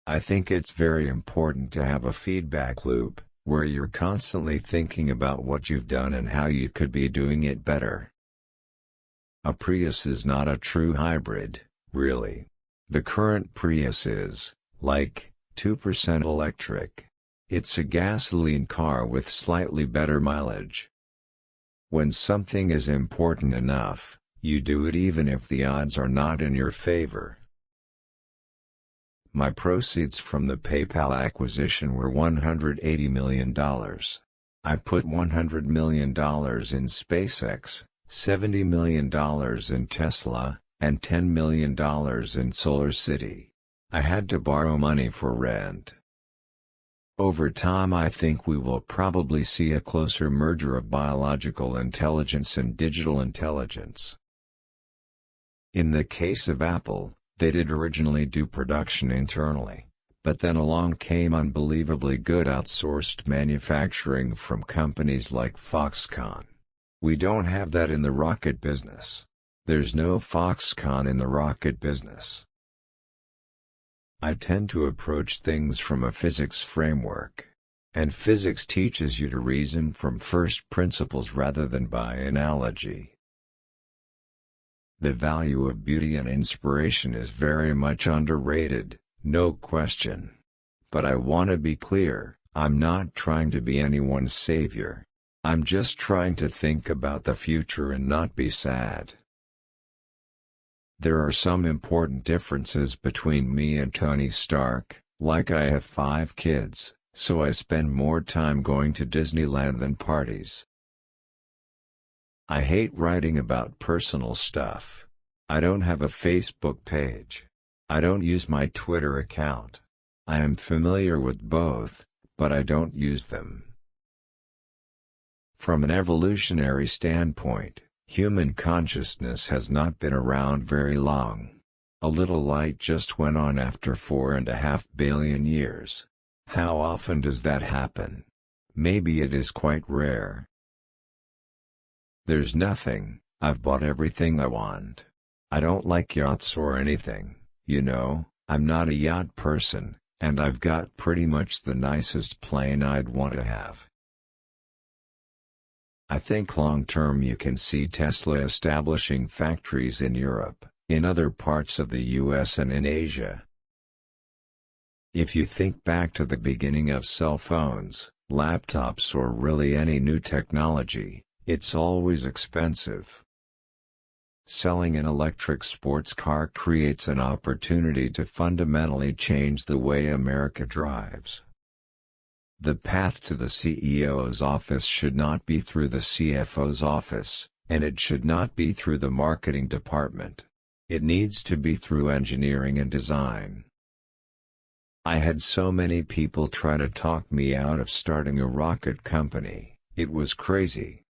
I think it's very important to have a feedback loop, where you're constantly thinking about what you've done and how you could be doing it better. A Prius is not a true hybrid, really. The current Prius is, like, 2% electric. It's a gasoline car with slightly better mileage. When something is important enough, you do it even if the odds are not in your favor. My proceeds from the PayPal acquisition were $180 million. I put $100 million in SpaceX, $70 million in Tesla, and $10 million in SolarCity. I had to borrow money for rent. Over time I think we will probably see a closer merger of biological intelligence and digital intelligence. In the case of Apple, they did originally do production internally, but then along came unbelievably good outsourced manufacturing from companies like Foxconn. We don't have that in the rocket business. There's no Foxconn in the rocket business. I tend to approach things from a physics framework. And physics teaches you to reason from first principles rather than by analogy. The value of beauty and inspiration is very much underrated, no question. But I want to be clear, I'm not trying to be anyone's savior. I'm just trying to think about the future and not be sad. There are some important differences between me and Tony Stark, like I have 5 kids, so I spend more time going to Disneyland than parties. I hate writing about personal stuff. I don't have a Facebook page. I don't use my Twitter account. I am familiar with both, but I don't use them. From an evolutionary standpoint, human consciousness has not been around very long. A little light just went on after 4.5 billion years. How often does that happen? Maybe it is quite rare. There's nothing, I've bought everything I want. I don't like yachts or anything, you know, I'm not a yacht person, and I've got pretty much the nicest plane I'd want to have. I think long-term you can see Tesla establishing factories in Europe, in other parts of the US and in Asia. If you think back to the beginning of cell phones, laptops or really any new technology, it's always expensive. Selling an electric sports car creates an opportunity to fundamentally change the way America drives. The path to the CEO's office should not be through the CFO's office, and it should not be through the marketing department. It needs to be through engineering and design. I had so many people try to talk me out of starting a rocket company, it was crazy.